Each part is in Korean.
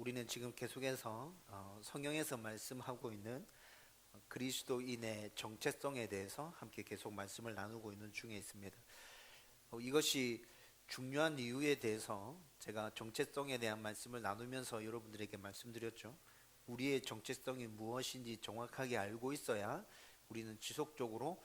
우리는 지금 계속해서 성경에서 말씀하고 있는 그리스도인의 정체성에 대해서 함께 계속 말씀을 나누고 있는 중에 있습니다. 이것이 중요한 이유에 대해서 제가 정체성에 대한 말씀을 나누면서 여러분들에게 말씀드렸죠. 우리의 정체성이 무엇인지 정확하게 알고 있어야 우리는 지속적으로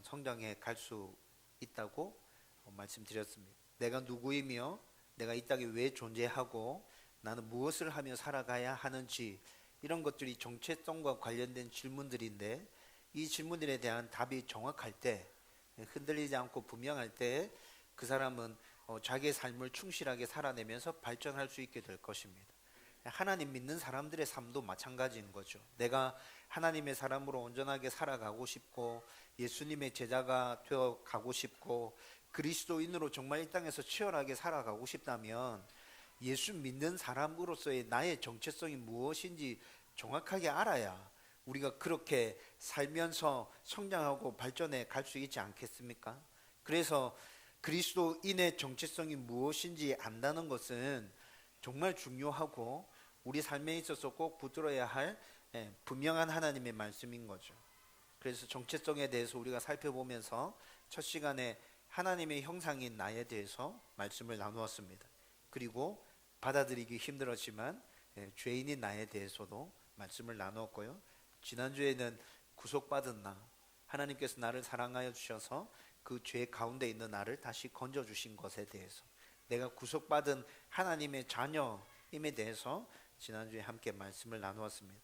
성장해 갈 수 있다고 말씀드렸습니다. 내가 누구이며 내가 이 땅에 왜 존재하고 나는 무엇을 하며 살아가야 하는지, 이런 것들이 정체성과 관련된 질문들인데, 이 질문들에 대한 답이 정확할 때, 흔들리지 않고 분명할 때 그 사람은 자기의 삶을 충실하게 살아내면서 발전할 수 있게 될 것입니다. 하나님 믿는 사람들의 삶도 마찬가지인 거죠. 내가 하나님의 사람으로 온전하게 살아가고 싶고 예수님의 제자가 되어 가고 싶고 그리스도인으로 정말 이 땅에서 치열하게 살아가고 싶다면 예수 믿는 사람으로서의 나의 정체성이 무엇인지 정확하게 알아야 우리가 그렇게 살면서 성장하고 발전해 갈 수 있지 않겠습니까? 그래서 그리스도인의 정체성이 무엇인지 안다는 것은 정말 중요하고 우리 삶에 있어서 꼭 붙들어야 할 분명한 하나님의 말씀인 거죠. 그래서 정체성에 대해서 우리가 살펴보면서 첫 시간에 하나님의 형상인 나에 대해서 말씀을 나누었습니다. 그리고 받아들이기 힘들었지만 죄인인 나에 대해서도 말씀을 나누었고요. 지난주에는 구속받은 나, 하나님께서 나를 사랑하여 주셔서 그 죄 가운데 있는 나를 다시 건져주신 것에 대해서, 내가 구속받은 하나님의 자녀임에 대해서 지난주에 함께 말씀을 나누었습니다.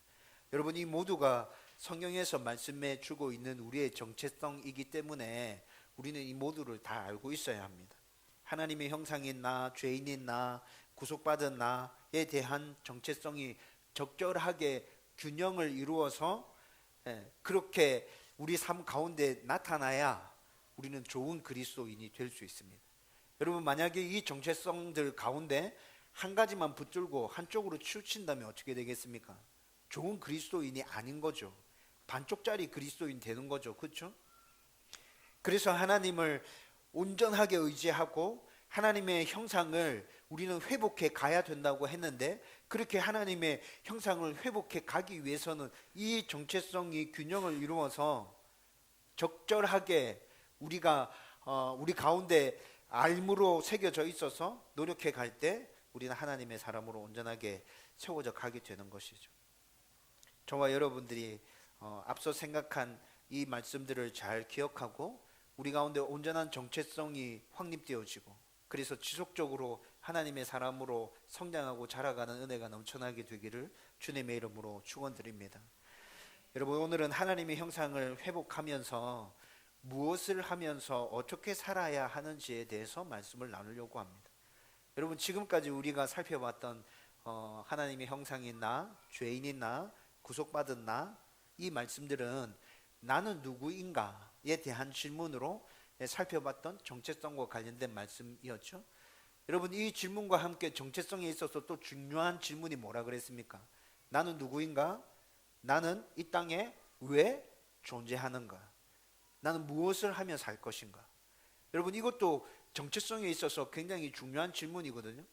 여러분, 이 모두가 성경에서 말씀해 주고 있는 우리의 정체성이기 때문에 우리는 이 모두를 다 알고 있어야 합니다. 하나님의 형상인 나, 죄인인 나, 구속받은 나에 대한 정체성이 적절하게 균형을 이루어서 그렇게 우리 삶 가운데 나타나야 우리는 좋은 그리스도인이 될 수 있습니다. 여러분, 만약에 이 정체성들 가운데 한 가지만 붙들고 한쪽으로 치우친다면 어떻게 되겠습니까? 좋은 그리스도인이 아닌 거죠. 반쪽짜리 그리스도인 되는 거죠. 그렇죠? 그래서 하나님을 온전하게 의지하고 하나님의 형상을 우리는 회복해 가야 된다고 했는데, 그렇게 하나님의 형상을 회복해 가기 위해서는 이 정체성이 균형을 이루어서 적절하게 우리가 우리 가운데 알무로 새겨져 있어서 노력해 갈 때 우리는 하나님의 사람으로 온전하게 세워져 가게 되는 것이죠. 저와 여러분들이 앞서 생각한 이 말씀들을 잘 기억하고 우리 가운데 온전한 정체성이 확립되어지고, 그래서 지속적으로 하나님의 사람으로 성장하고 자라가는 은혜가 넘쳐나게 되기를 주님의 이름으로 축원드립니다. 여러분, 오늘은 하나님의 형상을 회복하면서 무엇을 하면서 어떻게 살아야 하는지에 대해서 말씀을 나누려고 합니다. 여러분, 지금까지 우리가 살펴봤던 하나님의 형상인 나, 죄인인 나, 구속받은 나, 이 말씀들은 나는 누구인가에 대한 질문으로 살펴봤던 정체성과 관련된 말씀이었죠. 여러분, 이 질문과 함께 정체성에 있어서 또 중요한 질문이 뭐라 그랬습니까? 나는 누구인가? 나는 이 땅에 왜 존재하는가? 나는 무엇을 하며 살 것인가? 여러분, 이것도 정체성에 있어서 굉장히 중요한 질문이거든요.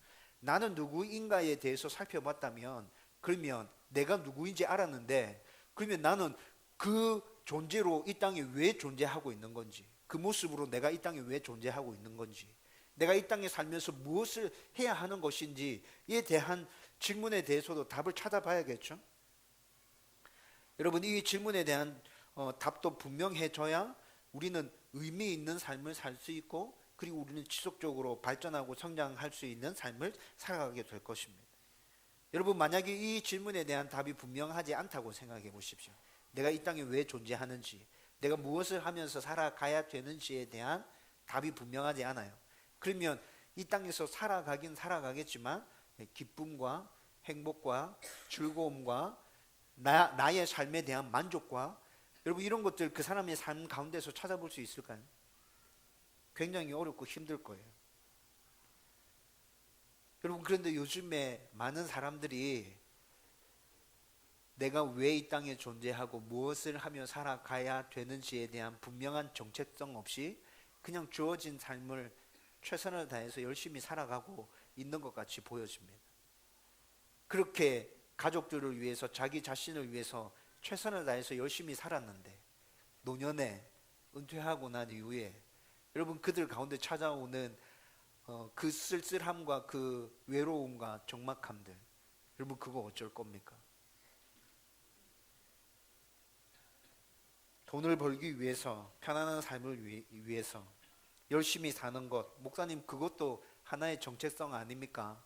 나는 누구인가에 대해서 살펴봤다면, 그러면 내가 누구인지 알았는데, 그러면 나는 그 존재로 이 땅에 왜 존재하고 있는 건지, 그 모습으로 내가 이 땅에 왜 존재하고 있는 건지, 내가 이 땅에 살면서 무엇을 해야 하는 것인지에 대한 질문에 대해서도 답을 찾아봐야겠죠. 여러분, 이 질문에 대한 답도 분명해져야 우리는 의미 있는 삶을 살 수 있고, 그리고 우리는 지속적으로 발전하고 성장할 수 있는 삶을 살아가게 될 것입니다. 여러분, 만약에 이 질문에 대한 답이 분명하지 않다고 생각해 보십시오. 내가 이 땅에 왜 존재하는지, 내가 무엇을 하면서 살아가야 되는지에 대한 답이 분명하지 않아요. 그러면 이 땅에서 살아가긴 살아가겠지만 기쁨과 행복과 즐거움과 나의 삶에 대한 만족과, 여러분, 이런 것들 그 사람의 삶 가운데서 찾아볼 수 있을까요? 굉장히 어렵고 힘들 거예요. 여러분, 그런데 요즘에 많은 사람들이 내가 왜 이 땅에 존재하고 무엇을 하며 살아가야 되는지에 대한 분명한 정체성 없이 그냥 주어진 삶을 최선을 다해서 열심히 살아가고 있는 것 같이 보여집니다. 그렇게 가족들을 위해서 자기 자신을 위해서 최선을 다해서 열심히 살았는데 노년에 은퇴하고 난 이후에 여러분 그들 가운데 찾아오는 그 쓸쓸함과 그 외로움과 적막함들, 여러분 그거 어쩔 겁니까? 돈을 벌기 위해서, 편안한 삶을 위해서 열심히 사는 것, 목사님 그것도 하나의 정체성 아닙니까?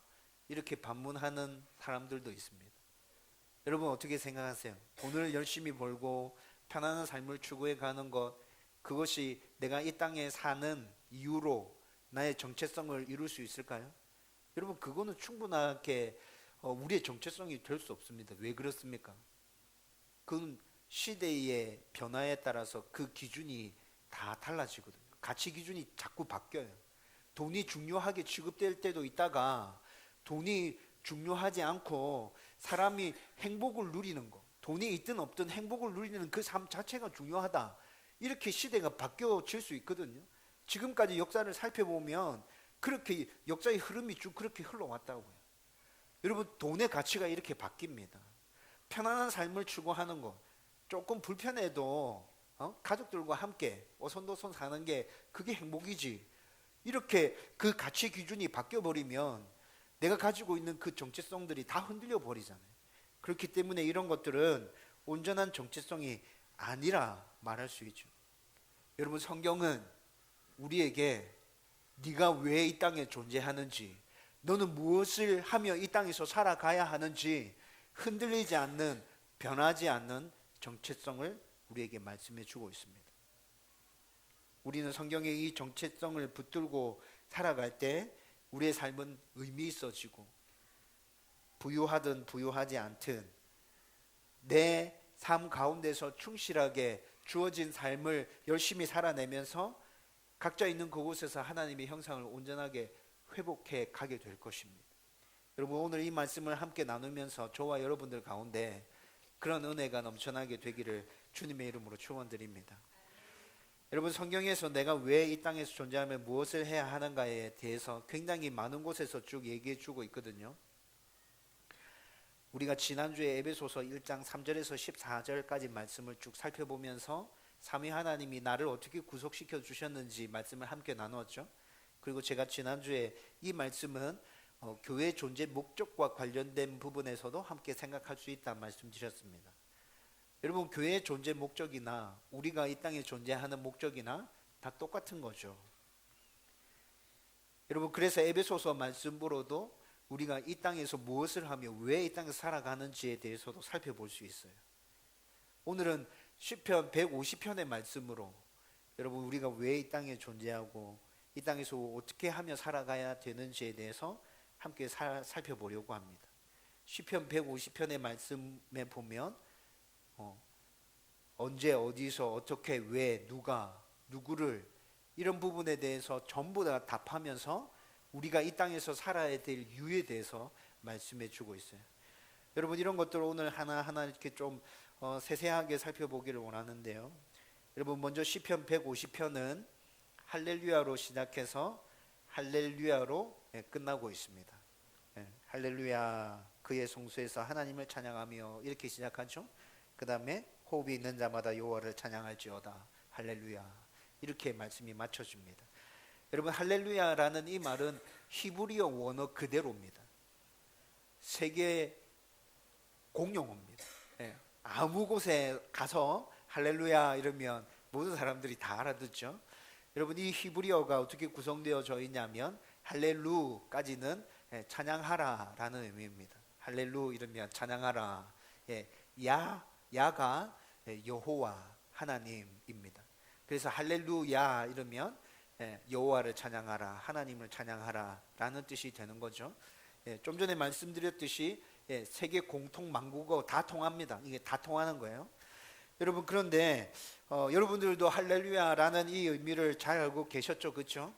이렇게 반문하는 사람들도 있습니다. 여러분 어떻게 생각하세요? 돈을 열심히 벌고 편안한 삶을 추구해 가는 것, 그것이 내가 이 땅에 사는 이유로 나의 정체성을 이룰 수 있을까요? 여러분 그거는 충분하게 우리의 정체성이 될 수 없습니다. 왜 그렇습니까? 그건 시대의 변화에 따라서 그 기준이 다 달라지거든요. 가치 기준이 자꾸 바뀌어요. 돈이 중요하게 취급될 때도 있다가 돈이 중요하지 않고 사람이 행복을 누리는 거, 돈이 있든 없든 행복을 누리는 그 삶 자체가 중요하다, 이렇게 시대가 바뀌어질 수 있거든요. 지금까지 역사를 살펴보면 그렇게 역사의 흐름이 쭉 그렇게 흘러왔다고요. 여러분 돈의 가치가 이렇게 바뀝니다. 편안한 삶을 추구하는 것, 조금 불편해도 가족들과 함께 오손도손 사는 게 그게 행복이지, 이렇게 그 가치 기준이 바뀌어버리면 내가 가지고 있는 그 정체성들이 다 흔들려 버리잖아요. 그렇기 때문에 이런 것들은 온전한 정체성이 아니라 말할 수 있죠. 여러분 성경은 우리에게 네가 왜 이 땅에 존재하는지, 너는 무엇을 하며 이 땅에서 살아가야 하는지 흔들리지 않는, 변하지 않는 정체성을 우리에게 말씀해 주고 있습니다. 우리는 성경의 이 정체성을 붙들고 살아갈 때 우리의 삶은 의미 있어지고, 부유하든 부유하지 않든 내 삶 가운데서 충실하게 주어진 삶을 열심히 살아내면서 각자 있는 그곳에서 하나님의 형상을 온전하게 회복해 가게 될 것입니다. 여러분 오늘 이 말씀을 함께 나누면서 저와 여러분들 가운데 그런 은혜가 넘쳐나게 되기를 주님의 이름으로 축원드립니다. 여러분 성경에서 내가 왜 이 땅에서 존재하며 무엇을 해야 하는가에 대해서 굉장히 많은 곳에서 쭉 얘기해 주고 있거든요. 우리가 지난주에 에베소서 1장 3절에서 14절까지 말씀을 쭉 살펴보면서 삼위 하나님이 나를 어떻게 구속시켜 주셨는지 말씀을 함께 나누었죠. 그리고 제가 지난주에 이 말씀은 교회의 존재 목적과 관련된 부분에서도 함께 생각할 수 있다는 말씀드렸습니다. 여러분 교회의 존재 목적이나 우리가 이 땅에 존재하는 목적이나 다 똑같은 거죠. 여러분 그래서 에베소서 말씀으로도 우리가 이 땅에서 무엇을 하며 왜 이 땅에서 살아가는지에 대해서도 살펴볼 수 있어요. 오늘은 시편 150편의 말씀으로 여러분 우리가 왜 이 땅에 존재하고 이 땅에서 어떻게 하며 살아가야 되는지에 대해서 함께 살펴보려고 합니다. 시편 150편의 말씀에 보면 언제 어디서 어떻게 왜 누가 누구를 이런 부분에 대해서 전부 다 답하면서 우리가 이 땅에서 살아야 될 이유에 대해서 말씀해 주고 있어요. 여러분 이런 것들을 오늘 하나하나 이렇게 좀 세세하게 살펴보기를 원하는데요. 여러분 먼저 시편 150편은 할렐루야로 시작해서 할렐루야로 끝나고 있습니다. 할렐루야 그의 성소에서 하나님을 찬양하며 이렇게 시작하죠. 그 다음에 호흡이 있는 자마다 여호와를 찬양할지어다 할렐루야, 이렇게 말씀이 맞춰집니다. 여러분 할렐루야라는 이 말은 히브리어 원어 그대로입니다. 세계 공용어입니다. 아무 곳에 가서 할렐루야 이러면 모든 사람들이 다 알아듣죠. 여러분 이 히브리어가 어떻게 구성되어져 있냐면 할렐루까지는 찬양하라 라는 의미입니다. 할렐루 이러면 찬양하라. 야가 여호와 하나님입니다. 그래서 할렐루야 이러면 여호와를 찬양하라, 하나님을 찬양하라 라는 뜻이 되는 거죠. 좀 전에 말씀드렸듯이 세계 공통 만국어 다 통합니다. 이게 다 통하는 거예요. 여러분 그런데 여러분들도 할렐루야라는 이 의미를 잘 알고 계셨죠, 그렇죠?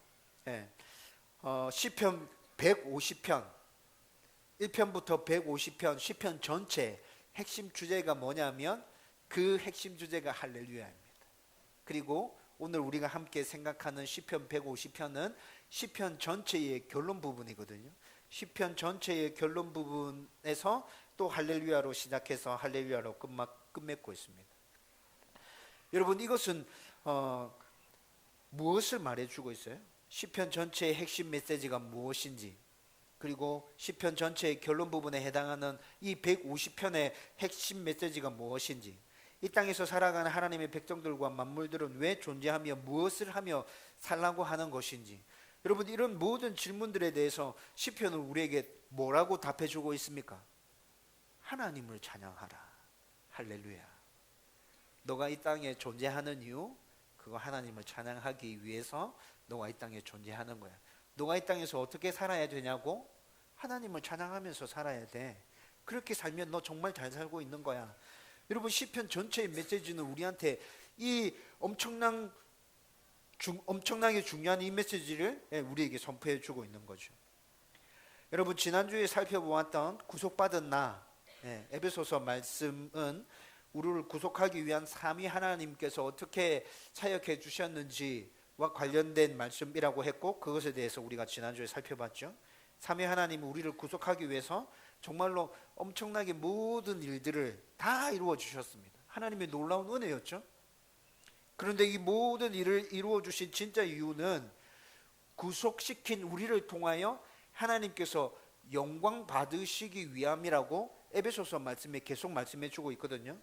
시편 150편 1편부터 150편 시편 전체 핵심 주제가 뭐냐면 그 핵심 주제가 할렐루야입니다. 그리고 오늘 우리가 함께 생각하는 시편 150편은 시편 전체의 결론 부분이거든요. 시편 전체의 결론 부분에서 또 할렐루야로 시작해서 할렐루야로 끝맺고 있습니다. 여러분, 이것은 무엇을 말해주고 있어요? 시편 전체의 핵심 메시지가 무엇인지, 그리고 시편 전체의 결론 부분에 해당하는 이 150편의 핵심 메시지가 무엇인지, 이 땅에서 살아가는 하나님의 백성들과 만물들은 왜 존재하며 무엇을 하며 살라고 하는 것인지, 여러분, 이런 모든 질문들에 대해서 시편은 우리에게 뭐라고 답해주고 있습니까? 하나님을 찬양하라. 할렐루야. 너가 이 땅에 존재하는 이유, 그거 하나님을 찬양하기 위해서 너가 이 땅에 존재하는 거야. 너가 이 땅에서 어떻게 살아야 되냐고? 하나님을 찬양하면서 살아야 돼. 그렇게 살면 너 정말 잘 살고 있는 거야. 여러분, 시편 전체의 메시지는 우리한테 이 엄청나게 중요한 이 메시지를 우리에게 선포해 주고 있는 거죠. 여러분, 지난주에 살펴보았던 구속받은 나, 에베소서 말씀은 우리를 구속하기 위한 삼위 하나님께서 어떻게 사역해 주셨는지와 관련된 말씀이라고 했고, 그것에 대해서 우리가 지난주에 살펴봤죠. 삼위 하나님은 우리를 구속하기 위해서 정말로 엄청나게 모든 일들을 다 이루어 주셨습니다. 하나님의 놀라운 은혜였죠. 그런데 이 모든 일을 이루어 주신 진짜 이유는 구속시킨 우리를 통하여 하나님께서 영광 받으시기 위함이라고 에베소서 말씀에 계속 말씀해 주고 있거든요.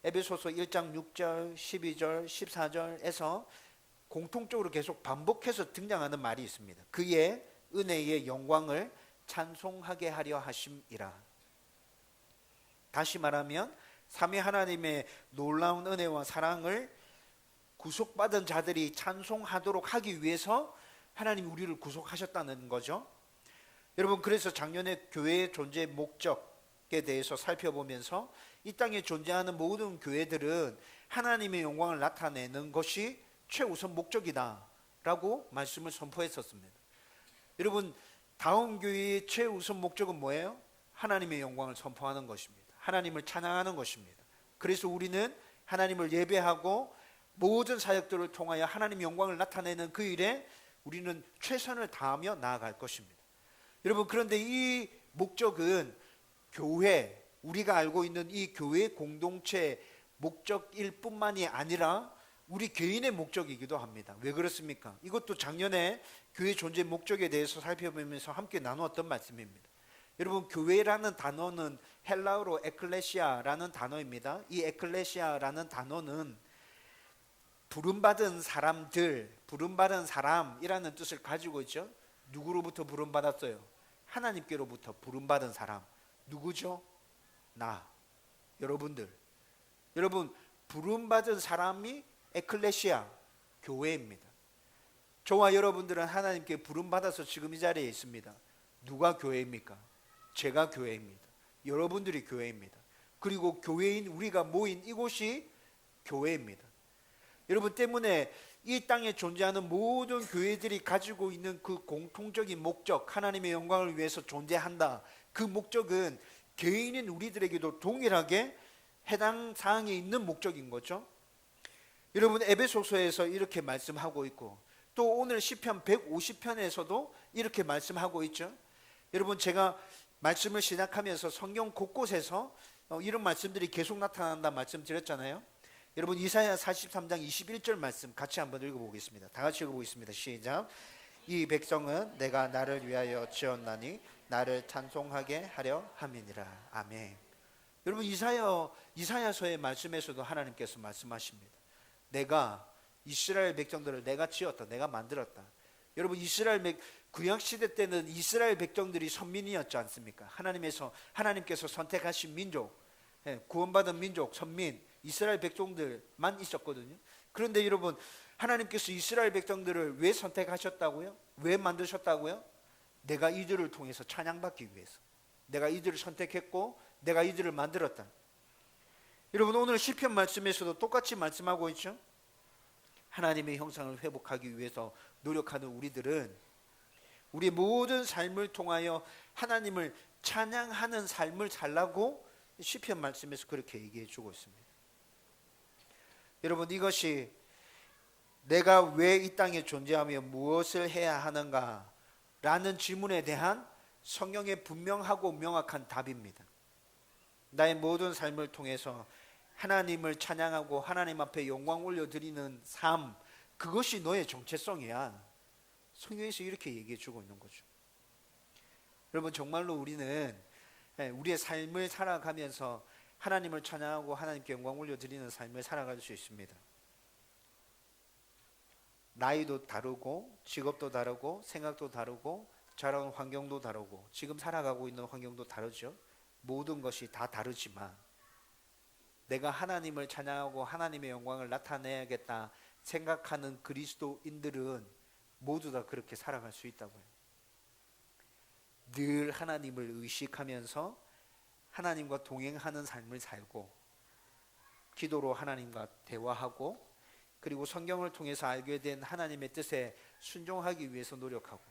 에베소서 1장 6절, 12절, 14절에서 공통적으로 계속 반복해서 등장하는 말이 있습니다. 그의 은혜의 영광을 찬송하게 하려 하심이라. 다시 말하면 삼위 하나님의 놀라운 은혜와 사랑을 구속받은 자들이 찬송하도록 하기 위해서 하나님이 우리를 구속하셨다는 거죠. 여러분, 그래서 작년에 교회의 존재 목적에 대해서 살펴보면서 이 땅에 존재하는 모든 교회들은 하나님의 영광을 나타내는 것이 최우선 목적이다 라고 말씀을 선포했었습니다. 여러분, 다음 교회의 최우선 목적은 뭐예요? 하나님의 영광을 선포하는 것입니다. 하나님을 찬양하는 것입니다. 그래서 우리는 하나님을 예배하고 모든 사역들을 통하여 하나님의 영광을 나타내는 그 일에 우리는 최선을 다하며 나아갈 것입니다. 여러분, 그런데 이 목적은 교회, 우리가 알고 있는 이 교회 공동체 목적일 뿐만이 아니라 우리 개인의 목적이기도 합니다. 왜 그렇습니까? 이것도 작년에 교회 존재 목적에 대해서 살펴보면서 함께 나누었던 말씀입니다. 여러분, 교회라는 단어는 헬라어로 에클레시아라는 단어입니다. 이 에클레시아라는 단어는 부름받은 사람들, 부름받은 사람이라는 뜻을 가지고 있죠. 누구로부터 부름받았어요? 하나님께로부터 부름받은 사람. 누구죠? 나, 여러분들. 여러분, 부름받은 사람이 에클레시아, 교회입니다. 저와 여러분들은 하나님께 부름받아서 지금 이 자리에 있습니다. 누가 교회입니까? 제가 교회입니다. 여러분들이 교회입니다. 그리고 교회인 우리가 모인 이곳이 교회입니다. 여러분 때문에 이 땅에 존재하는 모든 교회들이 가지고 있는 그 공통적인 목적, 하나님의 영광을 위해서 존재한다. 그 목적은 개인인 우리들에게도 동일하게 해당 사항에 있는 목적인 거죠. 여러분, 에베소서에서 이렇게 말씀하고 있고, 또 오늘 시편 150편에서도 이렇게 말씀하고 있죠. 여러분, 제가 말씀을 시작하면서 성경 곳곳에서 이런 말씀들이 계속 나타난다 말씀드렸잖아요. 여러분, 이사야 43장 21절 말씀 같이 한번 읽어보겠습니다. 다 같이 읽어보겠습니다. 시작. 이 백성은 내가 나를 위하여 지었나니 나를 찬송하게 하려 함이니라. 아멘. 여러분, 이사야서의 말씀에서도 하나님께서 말씀하십니다. 내가 이스라엘 백성들을 내가 지었다, 내가 만들었다. 여러분, 구약시대 때는 이스라엘 백성들이 선민이었지 않습니까? 하나님께서 선택하신 민족, 구원받은 민족, 선민, 이스라엘 백성들만 있었거든요. 그런데 여러분, 하나님께서 이스라엘 백성들을 왜 선택하셨다고요? 왜 만드셨다고요? 내가 이들을 통해서 찬양받기 위해서. 내가 이들을 선택했고 내가 이들을 만들었다. 여러분, 오늘 시편 말씀에서도 똑같이 말씀하고 있죠. 하나님의 형상을 회복하기 위해서 노력하는 우리들은 우리 모든 삶을 통하여 하나님을 찬양하는 삶을 살라고 시편 말씀에서 그렇게 얘기해 주고 있습니다. 여러분, 이것이 내가 왜 이 땅에 존재하며 무엇을 해야 하는가 라는 질문에 대한 성경에 분명하고 명확한 답입니다. 나의 모든 삶을 통해서 하나님을 찬양하고 하나님 앞에 영광 올려드리는 삶, 그것이 너의 정체성이야. 성경에서 이렇게 얘기해 주고 있는 거죠. 여러분, 정말로 우리는 우리의 삶을 살아가면서 하나님을 찬양하고 하나님께 영광 올려드리는 삶을 살아갈 수 있습니다. 나이도 다르고 직업도 다르고 생각도 다르고 자라온 환경도 다르고 지금 살아가고 있는 환경도 다르죠. 모든 것이 다 다르지만 내가 하나님을 찬양하고 하나님의 영광을 나타내야겠다 생각하는 그리스도인들은 모두 다 그렇게 살아갈 수 있다고요. 늘 하나님을 의식하면서 하나님과 동행하는 삶을 살고 기도로 하나님과 대화하고 그리고 성경을 통해서 알게 된 하나님의 뜻에 순종하기 위해서 노력하고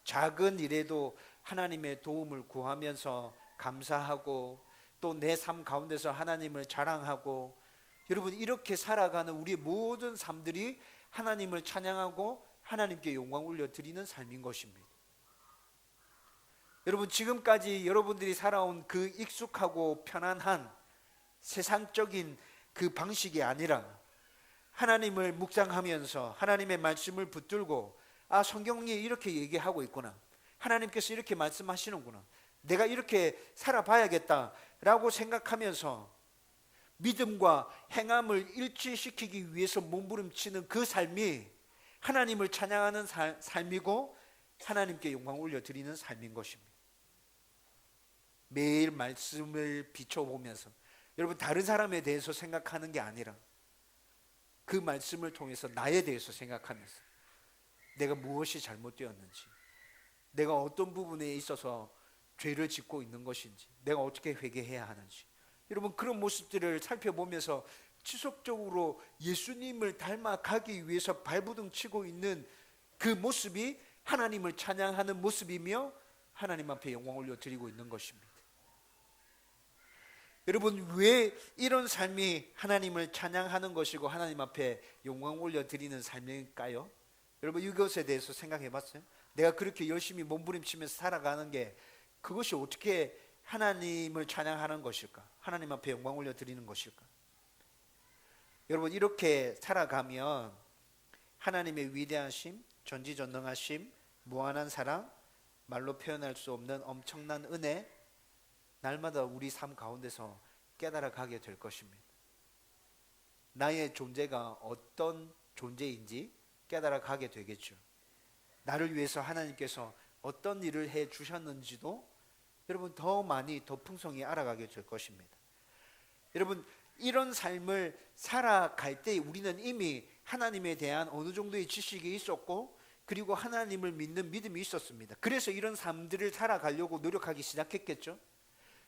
작은 일에도 하나님의 도움을 구하면서 감사하고 또 내 삶 가운데서 하나님을 자랑하고, 여러분, 이렇게 살아가는 우리의 모든 삶들이 하나님을 찬양하고 하나님께 영광 올려드리는 삶인 것입니다. 여러분, 지금까지 여러분들이 살아온 그 익숙하고 편안한 세상적인 그 방식이 아니라 하나님을 묵상하면서 하나님의 말씀을 붙들고, 아, 성경이 이렇게 얘기하고 있구나, 하나님께서 이렇게 말씀하시는구나, 내가 이렇게 살아봐야겠다라고 생각하면서 믿음과 행함을 일치시키기 위해서 몸부림치는 그 삶이 하나님을 찬양하는 삶이고 하나님께 영광 올려드리는 삶인 것입니다. 매일 말씀을 비춰보면서 여러분, 다른 사람에 대해서 생각하는 게 아니라 그 말씀을 통해서 나에 대해서 생각하면서 내가 무엇이 잘못되었는지, 내가 어떤 부분에 있어서 죄를 짓고 있는 것인지, 내가 어떻게 회개해야 하는지, 여러분, 그런 모습들을 살펴보면서 지속적으로 예수님을 닮아가기 위해서 발부둥 치고 있는 그 모습이 하나님을 찬양하는 모습이며 하나님 앞에 영광 올려드리고 있는 것입니다. 여러분, 왜 이런 삶이 하나님을 찬양하는 것이고 하나님 앞에 영광 올려드리는 삶일까요? 여러분, 이것에 대해서 생각해 봤어요? 내가 그렇게 열심히 몸부림치면서 살아가는 게 그것이 어떻게 하나님을 찬양하는 것일까? 하나님 앞에 영광 올려드리는 것일까? 여러분, 이렇게 살아가면 하나님의 위대하심, 전지전능하심, 무한한 사랑, 말로 표현할 수 없는 엄청난 은혜, 날마다 우리 삶 가운데서 깨달아 가게 될 것입니다. 나의 존재가 어떤 존재인지 깨달아 가게 되겠죠. 나를 위해서 하나님께서 어떤 일을 해 주셨는지도 여러분 더 많이, 더 풍성히 알아가게 될 것입니다. 여러분, 이런 삶을 살아갈 때 우리는 이미 하나님에 대한 어느 정도의 지식이 있었고 그리고 하나님을 믿는 믿음이 있었습니다. 그래서 이런 삶들을 살아가려고 노력하기 시작했겠죠.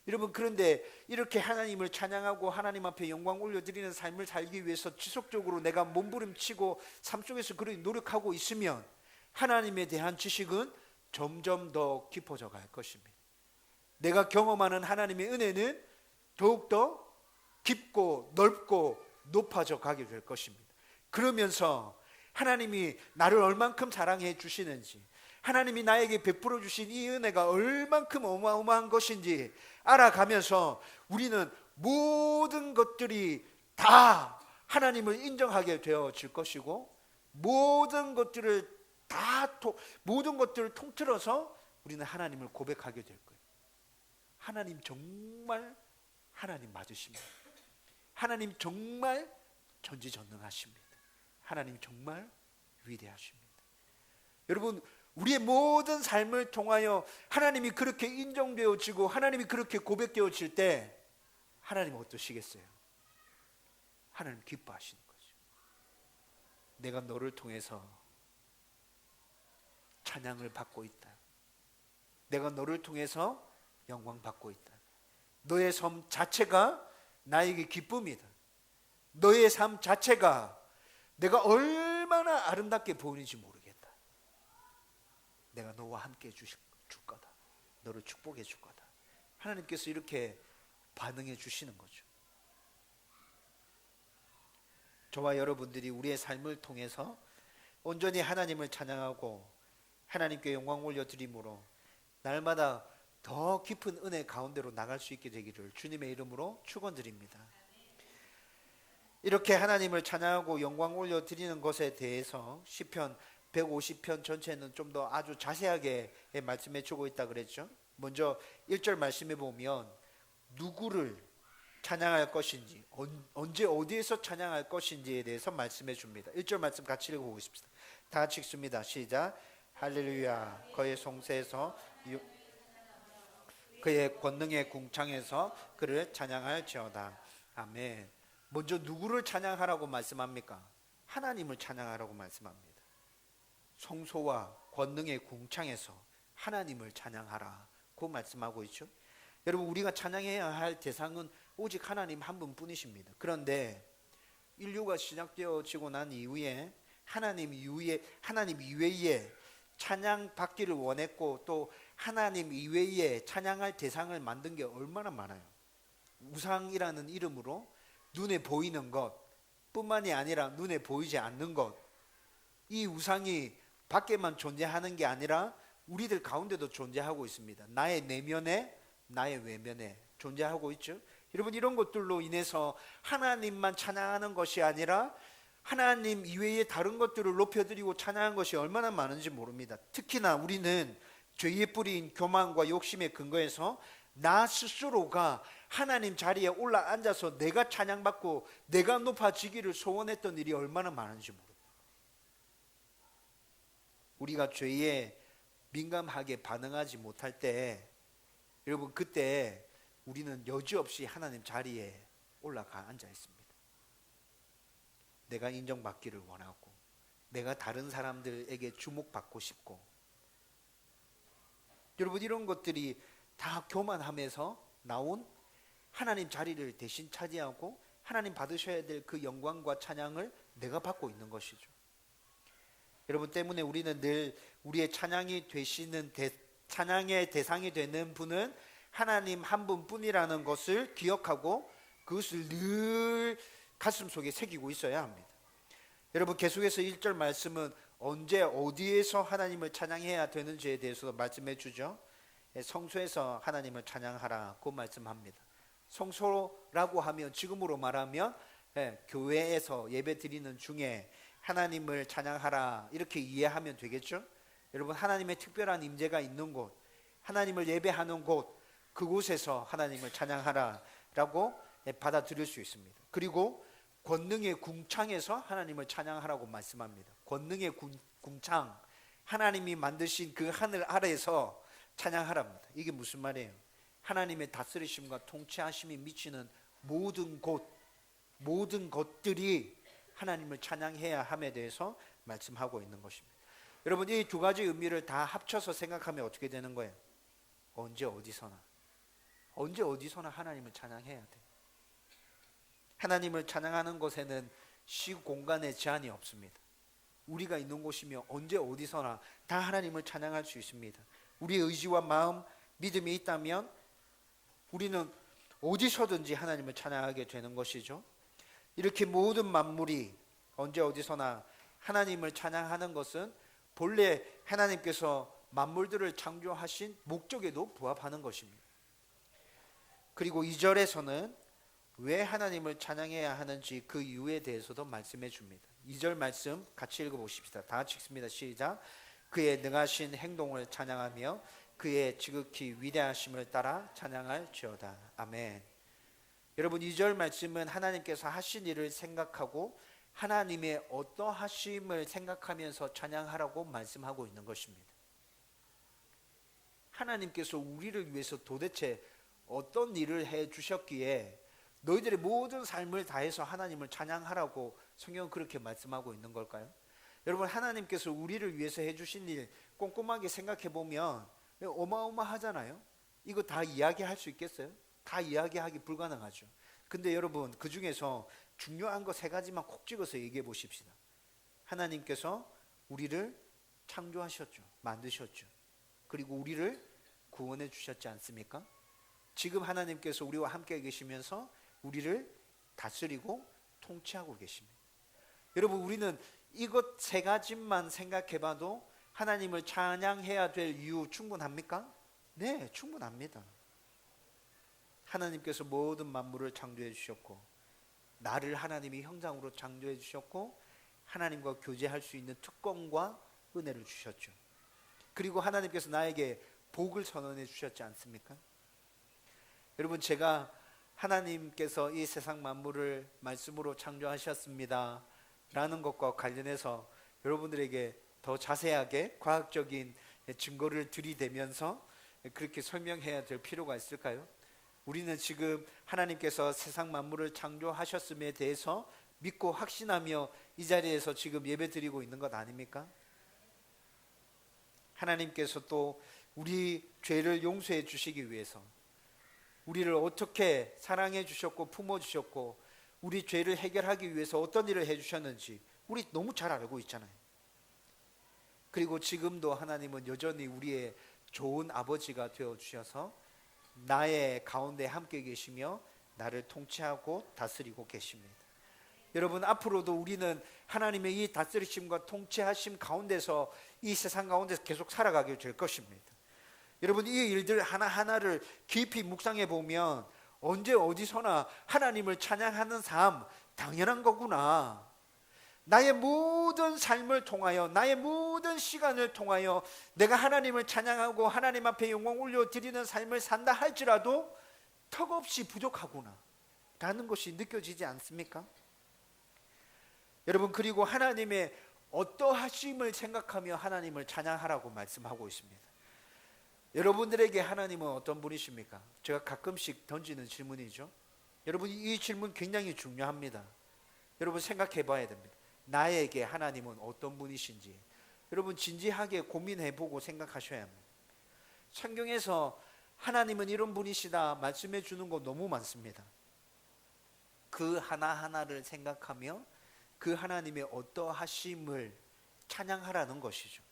여러분, 그런데 이렇게 하나님을 찬양하고 하나님 앞에 영광 올려드리는 삶을 살기 위해서 지속적으로 내가 몸부림치고 삶 속에서 그렇게 노력하고 있으면 하나님에 대한 지식은 점점 더 깊어져 갈 것입니다. 내가 경험하는 하나님의 은혜는 더욱더 깊고 넓고 높아져 가게 될 것입니다. 그러면서 하나님이 나를 얼만큼 사랑해 주시는지, 하나님이 나에게 베풀어 주신 이 은혜가 얼만큼 어마어마한 것인지 알아가면서 우리는 모든 것들이 다 하나님을 인정하게 되어질 것이고 모든 것들을 통틀어서 우리는 하나님을 고백하게 될 거예요. 하나님 정말 하나님 맞으십니다. 하나님 정말 전지전능하십니다. 하나님 정말 위대하십니다. 여러분, 우리의 모든 삶을 통하여 하나님이 그렇게 인정되어지고 하나님이 그렇게 고백되어질 때 하나님 어떠시겠어요? 하나님 기뻐하시는 거죠. 내가 너를 통해서 찬양을 받고 있다. 내가 너를 통해서 영광 받고 있다. 너의 삶 자체가 나에게 기쁨이다. 너의 삶 자체가 내가 얼마나 아름답게 보이는지 모르겠다. 내가 너와 함께 해 줄 거다. 너를 축복해 줄 거다. 하나님께서 이렇게 반응해 주시는 거죠. 저와 여러분들이 우리의 삶을 통해서 온전히 하나님을 찬양하고 하나님께 영광 올려드림으로 날마다 더 깊은 은혜 가운데로 나갈 수 있게 되기를 주님의 이름으로 축원드립니다. 이렇게 하나님을 찬양하고 영광 올려드리는 것에 대해서 시편 150편 전체는 좀 더 아주 자세하게 말씀해 주고 있다 그랬죠. 먼저 1절 말씀해 보면 누구를 찬양할 것인지, 언제 어디에서 찬양할 것인지에 대해서 말씀해 줍니다. 1절 말씀 같이 읽어보겠습니다. 다 같이 읽습니다. 시작. 할렐루야. 그의 성세에서 그의 권능의 궁창에서 그를 찬양할지어다. 아멘. 먼저 누구를 찬양하라고 말씀합니까? 하나님을 찬양하라고 말씀합니다. 성소와 권능의 궁창에서 하나님을 찬양하라고 말씀하고 있죠. 여러분, 우리가 찬양해야 할 대상은 오직 하나님 한 분뿐이십니다. 그런데 인류가 시작되어지고 난 이후에 하나님 이외에 찬양 받기를 원했고, 또 하나님 이외에 찬양할 대상을 만든 게 얼마나 많아요. 우상이라는 이름으로 눈에 보이는 것 뿐만이 아니라 눈에 보이지 않는 것, 이 우상이 밖에만 존재하는 게 아니라 우리들 가운데도 존재하고 있습니다. 나의 내면에, 나의 외면에 존재하고 있죠. 여러분, 이런 것들로 인해서 하나님만 찬양하는 것이 아니라 하나님 이외의 다른 것들을 높여드리고 찬양한 것이 얼마나 많은지 모릅니다. 특히나 우리는 죄의 뿌리인 교만과 욕심의 근거에서 나 스스로가 하나님 자리에 올라앉아서 내가 찬양받고 내가 높아지기를 소원했던 일이 얼마나 많은지 모릅니다. 우리가 죄에 민감하게 반응하지 못할 때, 여러분, 그때 우리는 여지없이 하나님 자리에 올라가 앉아 있습니다. 내가 인정받기를 원하고, 내가 다른 사람들에게 주목받고 싶고, 여러분, 이런 것들이 다 교만함에서 나온 하나님 자리를 대신 차지하고 하나님 받으셔야 될 그 영광과 찬양을 내가 받고 있는 것이죠. 여러분, 때문에 우리는 늘 우리의 찬양이 되시는 찬양의 대상이 되는 분은 하나님 한 분뿐이라는 것을 기억하고 그것을 늘 가슴속에 새기고 있어야 합니다. 여러분, 계속해서 1절 말씀은 언제 어디에서 하나님을 찬양해야 되는지에 대해서도 말씀해 주죠. 성소에서 하나님을 찬양하라고 말씀합니다. 성소라고 하면 지금으로 말하면 교회에서 예배 드리는 중에 하나님을 찬양하라 이렇게 이해하면 되겠죠. 여러분, 하나님의 특별한 임재가 있는 곳, 하나님을 예배하는 곳, 그곳에서 하나님을 찬양하라라고 받아들일 수 있습니다. 그리고 권능의 궁창에서 하나님을 찬양하라고 말씀합니다. 권능의 궁창, 하나님이 만드신 그 하늘 아래에서 찬양하랍니다. 이게 무슨 말이에요? 하나님의 다스리심과 통치하심이 미치는 모든 곳, 모든 것들이 하나님을 찬양해야 함에 대해서 말씀하고 있는 것입니다. 여러분, 이 두 가지 의미를 다 합쳐서 생각하면 어떻게 되는 거예요? 언제 어디서나 하나님을 찬양해야 돼. 하나님을 찬양하는 것에는 시공간의 제한이 없습니다. 우리가 있는 곳이며 언제 어디서나 다 하나님을 찬양할 수 있습니다. 우리의 의지와 마음, 믿음이 있다면 우리는 어디서든지 하나님을 찬양하게 되는 것이죠. 이렇게 모든 만물이 언제 어디서나 하나님을 찬양하는 것은 본래 하나님께서 만물들을 창조하신 목적에도 부합하는 것입니다. 그리고 2절에서는 왜 하나님을 찬양해야 하는지 그 이유에 대해서도 말씀해 줍니다. 2절 말씀 같이 읽어보십시다. 다 같이 읽습니다. 시작. 그의 능하신 행동을 찬양하며 그의 지극히 위대하심을 따라 찬양할지어다. 아멘. 여러분, 2절 말씀은 하나님께서 하신 일을 생각하고 하나님의 어떠하심을 생각하면서 찬양하라고 말씀하고 있는 것입니다. 하나님께서 우리를 위해서 도대체 어떤 일을 해 주셨기에 너희들의 모든 삶을 다해서 하나님을 찬양하라고 성경은 그렇게 말씀하고 있는 걸까요? 여러분, 하나님께서 우리를 위해서 해주신 일 꼼꼼하게 생각해 보면 어마어마하잖아요. 이거 다 이야기할 수 있겠어요? 다 이야기하기 불가능하죠. 근데 여러분, 그 중에서 중요한 거 3가지만 콕 찍어서 얘기해 보십시다. 하나님께서 우리를 창조하셨죠. 만드셨죠. 그리고 우리를 구원해 주셨지 않습니까? 지금 하나님께서 우리와 함께 계시면서 우리를 다스리고 통치하고 계십니다. 여러분, 우리는 이것 3가지만 생각해 봐도 하나님을 찬양해야 될 이유 충분합니까? 네, 충분합니다. 하나님께서 모든 만물을 창조해 주셨고, 나를 하나님이 형상으로 창조해 주셨고, 하나님과 교제할 수 있는 특권과 은혜를 주셨죠. 그리고 하나님께서 나에게 복을 선언해 주셨지 않습니까? 여러분, 제가 하나님께서 이 세상 만물을 말씀으로 창조하셨습니다 라는 것과 관련해서 여러분들에게 더 자세하게 과학적인 증거를 들이대면서 그렇게 설명해야 될 필요가 있을까요? 우리는 지금 하나님께서 세상 만물을 창조하셨음에 대해서 믿고 확신하며 이 자리에서 지금 예배드리고 있는 것 아닙니까? 하나님께서 또 우리 죄를 용서해 주시기 위해서 우리를 어떻게 사랑해 주셨고 품어 주셨고 우리 죄를 해결하기 위해서 어떤 일을 해 주셨는지 우리 너무 잘 알고 있잖아요. 그리고 지금도 하나님은 여전히 우리의 좋은 아버지가 되어 주셔서 나의 가운데 함께 계시며 나를 통치하고 다스리고 계십니다. 여러분, 앞으로도 우리는 하나님의 이 다스리심과 통치하심 가운데서 이 세상 가운데서 계속 살아가게 될 것입니다. 여러분, 이 일들 하나하나를 깊이 묵상해 보면 언제 어디서나 하나님을 찬양하는 삶 당연한 거구나. 나의 모든 삶을 통하여 나의 모든 시간을 통하여 내가 하나님을 찬양하고 하나님 앞에 영광 올려드리는 삶을 산다 할지라도 턱없이 부족하구나 라는 것이 느껴지지 않습니까? 여러분, 그리고 하나님의 어떠하심을 생각하며 하나님을 찬양하라고 말씀하고 있습니다. 여러분들에게 하나님은 어떤 분이십니까? 제가 가끔씩 던지는 질문이죠. 여러분, 이 질문 굉장히 중요합니다. 여러분, 생각해 봐야 됩니다. 나에게 하나님은 어떤 분이신지 여러분 진지하게 고민해보고 생각하셔야 합니다. 성경에서 하나님은 이런 분이시다 말씀해 주는 거 너무 많습니다. 그 하나하나를 생각하며 그 하나님의 어떠하심을 찬양하라는 것이죠.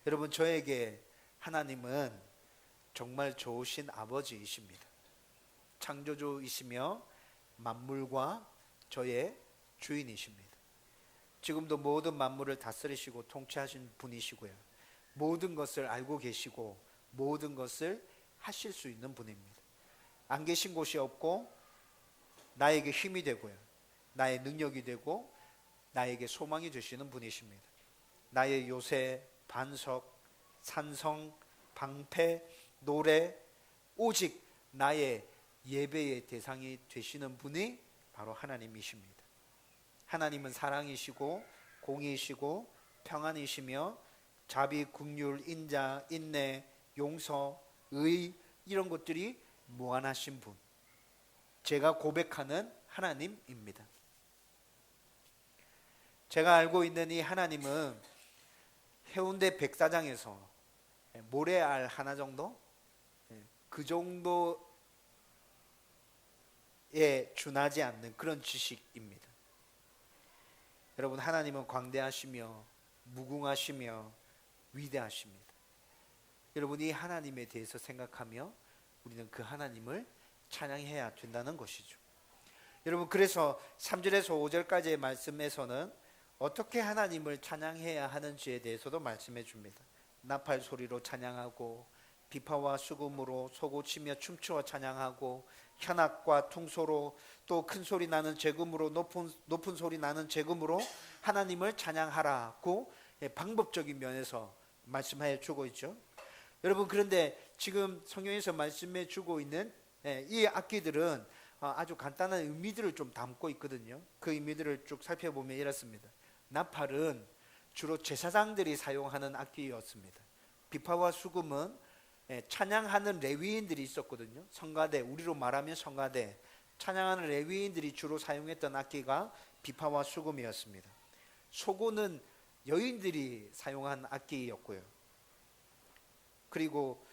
여러분, 저에게 하나님은 정말 좋으신 아버지이십니다. 창조주이시며 만물과 저의 주인이십니다. 지금도 모든 만물을 다스리시고 통치하신 분이시고요. 모든 것을 알고 계시고 모든 것을 하실 수 있는 분입니다. 안 계신 곳이 없고 나에게 힘이 되고요. 나의 능력이 되고 나에게 소망이 되시는 분이십니다. 나의 요새, 반석, 산성, 방패, 노래, 오직 나의 예배의 대상이 되시는 분이 바로 하나님이십니다. 하나님은 사랑이시고 공의이시고 평안이시며 자비, 긍휼, 인자, 인내, 용서, 의 이런 것들이 무한하신 분, 제가 고백하는 하나님입니다. 제가 알고 있는 이 하나님은 해운대 백사장에서 모래알 하나 정도? 그 정도에 준하지 않는 그런 지식입니다. 여러분, 하나님은 광대하시며 무궁하시며 위대하십니다. 여러분, 이 하나님에 대해서 생각하며 우리는 그 하나님을 찬양해야 된다는 것이죠. 여러분, 그래서 3절에서 5절까지의 말씀에서는 어떻게 하나님을 찬양해야 하는지에 대해서도 말씀해 줍니다. 나팔 소리로 찬양하고 비파와 수금으로 솟구치며 춤추어 찬양하고 현악과 퉁소로 또 큰 소리 나는 제금으로 높은 소리 나는 제금으로 하나님을 찬양하라고 방법적인 면에서 말씀해 주고 있죠. 여러분, 그런데 지금 성경에서 말씀해 주고 있는 이 악기들은 아주 간단한 의미들을 좀 담고 있거든요. 그 의미들을 쭉 살펴보면 이렇습니다. 나팔은 주로 제사장들이 사용하는 악기였습니다. 비파와 수금은 찬양하는 레위인들이 있었거든요. 성가대, 우리로 말하면 성가대, 찬양하는 레위인들이 주로 사용했던 악기가 비파와 수금이었습니다. 소고는 여인들이 사용한 악기였고요. 그리고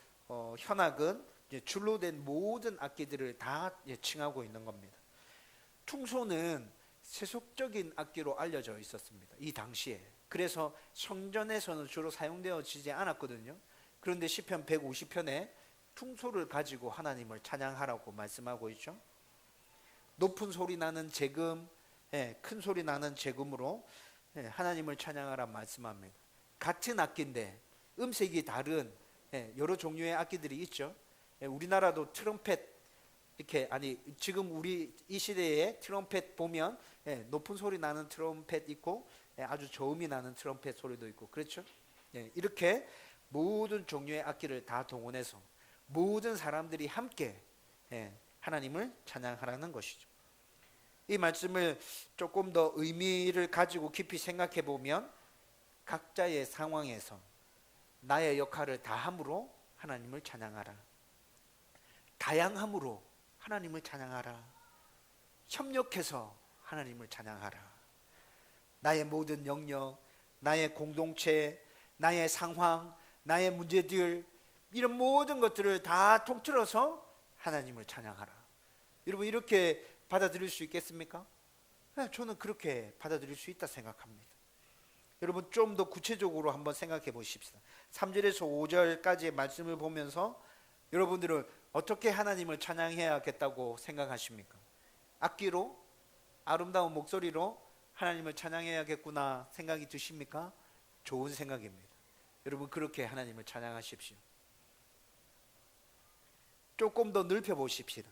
현악은 줄로 된 모든 악기들을 다 칭하고 있는 겁니다. 퉁소는 세속적인 악기로 알려져 있었습니다. 이 당시에. 그래서 성전에서는 주로 사용되어지지 않았거든요. 그런데 시편 150편에 퉁소를 가지고 하나님을 찬양하라고 말씀하고 있죠. 높은 소리 나는 제금, 큰 소리 나는 제금으로 하나님을 찬양하라 말씀합니다. 같은 악기인데 음색이 다른 여러 종류의 악기들이 있죠. 우리나라도 트럼펫 이렇게 지금 우리 이 시대에 트럼펫 보면 높은 소리 나는 트럼펫 있고 아주 저음이 나는 트럼펫 소리도 있고 그렇죠. 이렇게 모든 종류의 악기를 다 동원해서 모든 사람들이 함께 하나님을 찬양하라는 것이죠. 이 말씀을 조금 더 의미를 가지고 깊이 생각해 보면 각자의 상황에서 나의 역할을 다함으로 하나님을 찬양하라. 다양함으로 하나님을 찬양하라. 협력해서 하나님을 찬양하라. 나의 모든 영역, 나의 공동체, 나의 상황, 나의 문제들, 이런 모든 것들을 다 통틀어서 하나님을 찬양하라. 여러분 이렇게 받아들일 수 있겠습니까? 저는 그렇게 받아들일 수 있다 생각합니다. 여러분 좀 더 구체적으로 한번 생각해 보십시다. 3절에서 5절까지의 말씀을 보면서 여러분들은 어떻게 하나님을 찬양해야겠다고 생각하십니까? 악기로, 아름다운 목소리로 하나님을 찬양해야겠구나 생각이 드십니까? 좋은 생각입니다. 여러분 그렇게 하나님을 찬양하십시오. 조금 더 넓혀 보십시다.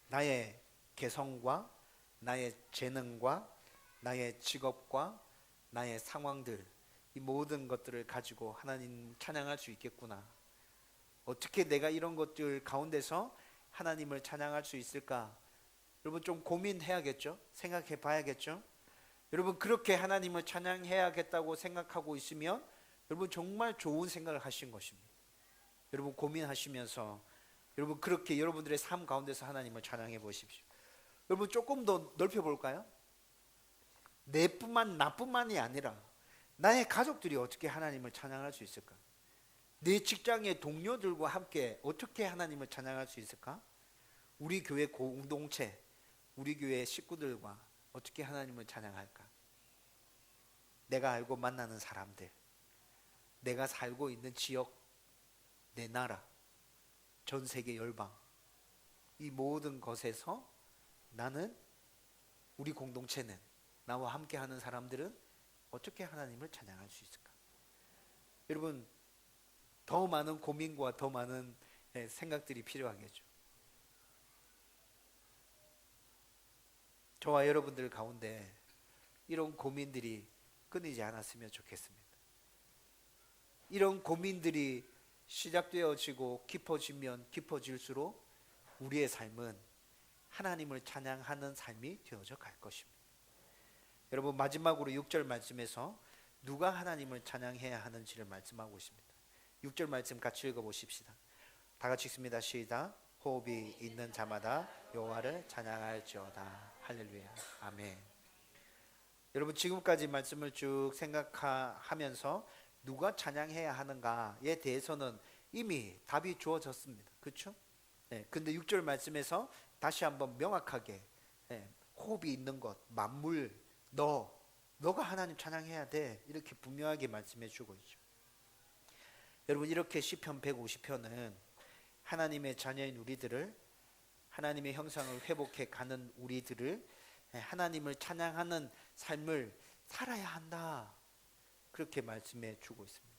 나의 개성과 나의 재능과 나의 직업과 나의 상황들, 이 모든 것들을 가지고 하나님 찬양할 수 있겠구나. 어떻게 내가 이런 것들 가운데서 하나님을 찬양할 수 있을까? 여러분 좀 고민해야겠죠? 생각해 봐야겠죠? 여러분 그렇게 하나님을 찬양해야겠다고 생각하고 있으면 여러분 정말 좋은 생각을 하신 것입니다. 여러분 고민하시면서 여러분 그렇게 여러분들의 삶 가운데서 하나님을 찬양해 보십시오. 여러분 조금 더 넓혀 볼까요? 나뿐만이 아니라 나의 가족들이 어떻게 하나님을 찬양할 수 있을까? 내 직장의 동료들과 함께 어떻게 하나님을 찬양할 수 있을까? 우리 교회 공동체, 우리 교회 식구들과 어떻게 하나님을 찬양할까? 내가 알고 만나는 사람들, 내가 살고 있는 지역, 내 나라, 전 세계 열방, 이 모든 것에서 나는, 우리 공동체는, 나와 함께 하는 사람들은 어떻게 하나님을 찬양할 수 있을까? 여러분 더 많은 고민과 더 많은 생각들이 필요하겠죠. 저와 여러분들 가운데 이런 고민들이 끊이지 않았으면 좋겠습니다. 이런 고민들이 시작되어지고 깊어지면 깊어질수록 우리의 삶은 하나님을 찬양하는 삶이 되어져 갈 것입니다. 여러분 마지막으로 6절 말씀에서 누가 하나님을 찬양해야 하는지를 말씀하고 있습니다. 6절 말씀 같이 읽어보십시다. 다 같이 읽습니다. 시작. 호흡이 있는 자마다 여호와를 찬양할지어다. 할렐루야. 아멘. 여러분 지금까지 말씀을 쭉 생각하면서 누가 찬양해야 하는가에 대해서는 이미 답이 주어졌습니다. 그렇죠? 근데 6절 말씀에서 다시 한번 명확하게 호흡이 있는 것, 만물, 너가 하나님 찬양해야 돼, 이렇게 분명하게 말씀해 주고 있죠. 여러분 이렇게 시편 150편은 하나님의 자녀인 우리들을, 하나님의 형상을 회복해 가는 우리들을 하나님을 찬양하는 삶을 살아야 한다, 그렇게 말씀해 주고 있습니다.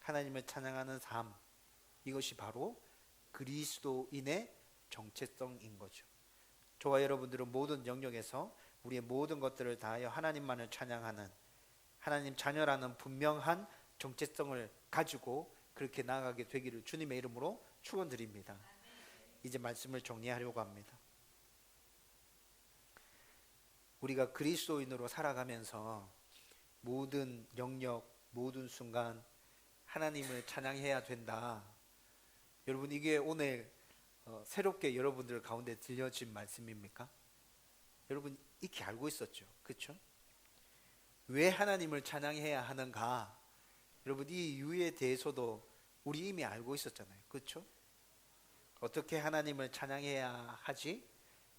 하나님을 찬양하는 삶, 이것이 바로 그리스도인의 정체성인 거죠. 저와 여러분들은 모든 영역에서 우리의 모든 것들을 다하여 하나님만을 찬양하는, 하나님 자녀라는 분명한 정체성을 가지고 그렇게 나아가게 되기를 주님의 이름으로 축원드립니다. 이제 말씀을 정리하려고 합니다. 우리가 그리스도인으로 살아가면서 모든 영역, 모든 순간 하나님을 찬양해야 된다. 여러분 이게 오늘 새롭게 여러분들 가운데 들려진 말씀입니까? 여러분 익히 알고 있었죠, 그렇죠? 왜 하나님을 찬양해야 하는가? 여러분 이 이유에 대해서도 우리 이미 알고 있었잖아요, 그렇죠? 어떻게 하나님을 찬양해야 하지?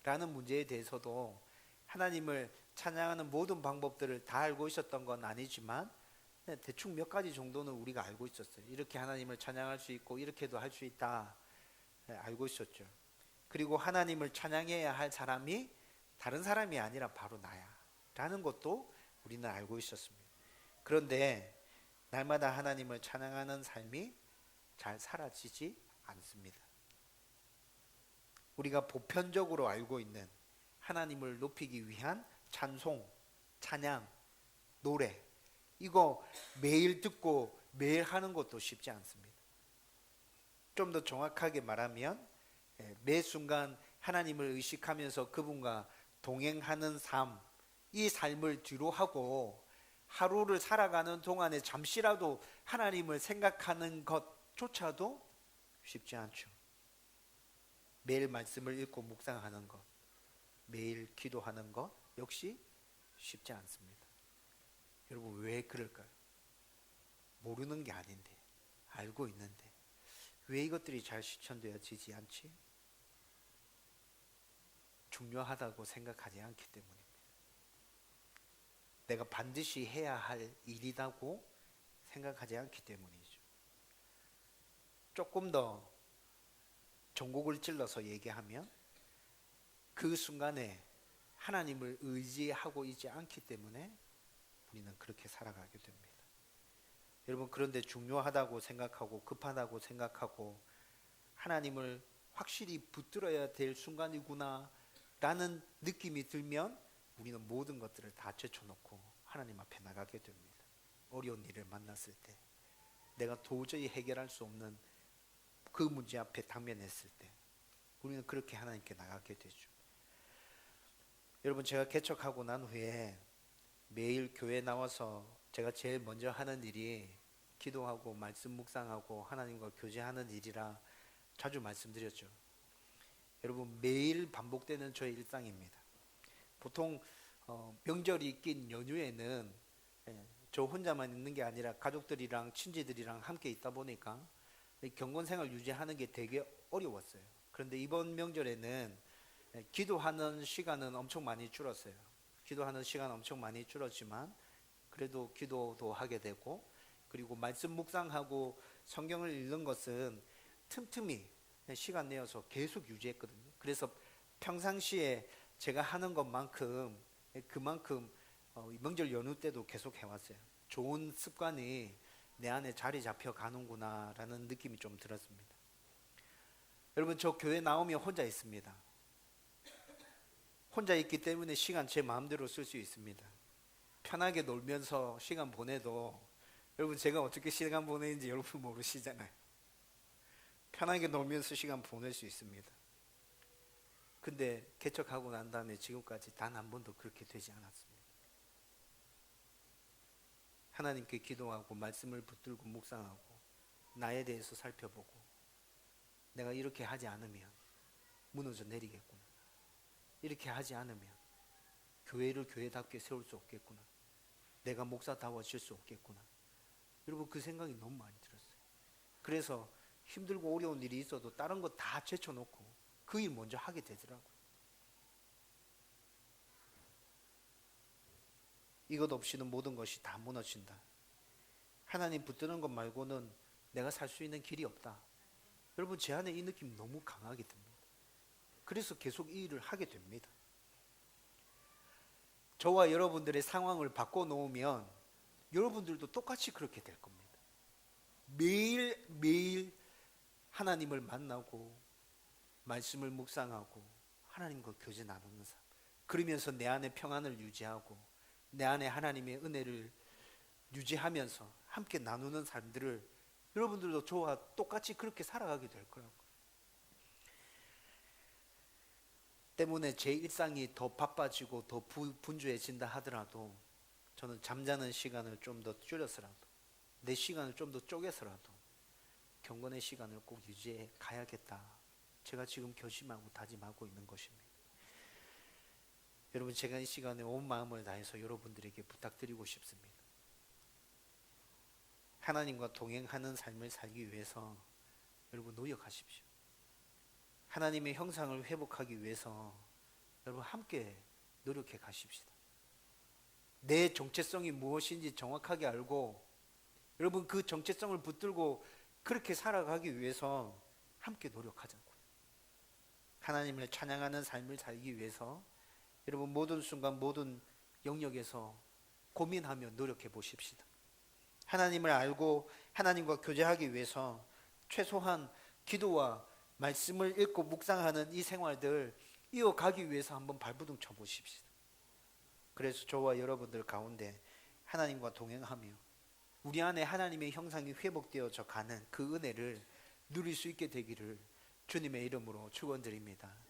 라는 문제에 대해서도 하나님을 찬양하는 모든 방법들을 다 알고 있었던 건 아니지만 대충 몇 가지 정도는 우리가 알고 있었어요. 이렇게 하나님을 찬양할 수 있고 이렇게도 할 수 있다, 알고 있었죠. 그리고 하나님을 찬양해야 할 사람이 다른 사람이 아니라 바로 나야 라는 것도 우리는 알고 있었습니다. 그런데 날마다 하나님을 찬양하는 삶이 잘 사라지지 않습니다. 우리가 보편적으로 알고 있는 하나님을 높이기 위한 찬송, 찬양, 노래, 이거 매일 듣고 매일 하는 것도 쉽지 않습니다. 좀 더 정확하게 말하면 매 순간 하나님을 의식하면서 그분과 동행하는 삶, 이 삶을 뒤로 하고 하루를 살아가는 동안에 잠시라도 하나님을 생각하는 것조차도 쉽지 않죠. 매일 말씀을 읽고 묵상하는 것, 매일 기도하는 것 역시 쉽지 않습니다. 여러분, 왜 그럴까요? 모르는 게 아닌데, 알고 있는데 왜 이것들이 잘 실천되어지지 않지? 중요하다고 생각하지 않기 때문입니다. 내가 반드시 해야 할 일이라고 생각하지 않기 때문이죠. 조금 더 전곡을 찔러서 얘기하면 그 순간에 하나님을 의지하고 있지 않기 때문에 우리는 그렇게 살아가게 됩니다. 여러분, 그런데 중요하다고 생각하고 급하다고 생각하고 하나님을 확실히 붙들어야 될 순간이구나 라는 느낌이 들면 우리는 모든 것들을 다 제쳐놓고 하나님 앞에 나가게 됩니다. 어려운 일을 만났을 때, 내가 도저히 해결할 수 없는 그 문제 앞에 당면했을 때 우리는 그렇게 하나님께 나가게 되죠. 여러분, 제가 개척하고 난 후에 매일 교회 나와서 제가 제일 먼저 하는 일이 기도하고 말씀 묵상하고 하나님과 교제하는 일이라 자주 말씀드렸죠. 여러분, 매일 반복되는 저의 일상입니다. 보통 명절이 낀 연휴에는 저 혼자만 있는 게 아니라 가족들이랑 친지들이랑 함께 있다 보니까 경건생활 유지하는 게 되게 어려웠어요. 그런데 이번 명절에는 기도하는 시간은 엄청 많이 줄었어요. 기도하는 시간 엄청 많이 줄었지만 그래도 기도도 하게 되고, 그리고 말씀 묵상하고 성경을 읽는 것은 틈틈이 시간 내어서 계속 유지했거든요. 그래서 평상시에 제가 하는 것만큼 그만큼 명절 연휴 때도 계속 해왔어요. 좋은 습관이 내 안에 자리 잡혀 가는구나 라는 느낌이 좀 들었습니다. 여러분, 저 교회 나오면 혼자 있습니다. 혼자 있기 때문에 시간 제 마음대로 쓸 수 있습니다. 편하게 놀면서 시간 보내도, 여러분, 제가 어떻게 시간 보내는지 여러분 모르시잖아요. 편하게 놀면서 시간 보낼 수 있습니다. 근데 개척하고 난 다음에 지금까지 단 한 번도 그렇게 되지 않았습니다. 하나님께 기도하고 말씀을 붙들고 묵상하고 나에 대해서 살펴보고, 내가 이렇게 하지 않으면 무너져 내리겠구나, 이렇게 하지 않으면 교회를 교회답게 세울 수 없겠구나, 내가 목사다워질 수 없겠구나. 여러분, 그 생각이 너무 많이 들었어요. 그래서 힘들고 어려운 일이 있어도 다른 거 다 제쳐놓고 그 일 먼저 하게 되더라고요. 이것 없이는 모든 것이 다 무너진다. 하나님 붙드는 것 말고는 내가 살 수 있는 길이 없다. 여러분, 제 안에 이 느낌 너무 강하게 듭니다. 그래서 계속 이 일을 하게 됩니다. 저와 여러분들의 상황을 바꿔놓으면 여러분들도 똑같이 그렇게 될 겁니다. 매일 하나님을 만나고 말씀을 묵상하고 하나님과 교제 나누는 삶, 그러면서 내 안에 평안을 유지하고 내 안에 하나님의 은혜를 유지하면서 함께 나누는 삶들을 여러분들도 저와 똑같이 그렇게 살아가게 될 거라고. 때문에 제 일상이 더 바빠지고 더 분주해진다 하더라도 저는 잠자는 시간을 좀 더 줄여서라도, 내 시간을 좀 더 쪼개서라도 경건의 시간을 꼭 유지해 가야겠다. 제가 지금 결심하고 다짐하고 있는 것입니다. 여러분, 제가 이 시간에 온 마음을 다해서 여러분들에게 부탁드리고 싶습니다. 하나님과 동행하는 삶을 살기 위해서 여러분 노력하십시오. 하나님의 형상을 회복하기 위해서 여러분 함께 노력해 가십시다. 내 정체성이 무엇인지 정확하게 알고 여러분 그 정체성을 붙들고 그렇게 살아가기 위해서 함께 노력하자고요. 하나님을 찬양하는 삶을 살기 위해서 여러분 모든 순간 모든 영역에서 고민하며 노력해 보십시다. 하나님을 알고 하나님과 교제하기 위해서 최소한 기도와 말씀을 읽고 묵상하는 이 생활들 이어가기 위해서 한번 발버둥 쳐보십시오. 그래서 저와 여러분들 가운데 하나님과 동행하며 우리 안에 하나님의 형상이 회복되어져 가는 그 은혜를 누릴 수 있게 되기를 주님의 이름으로 축원드립니다.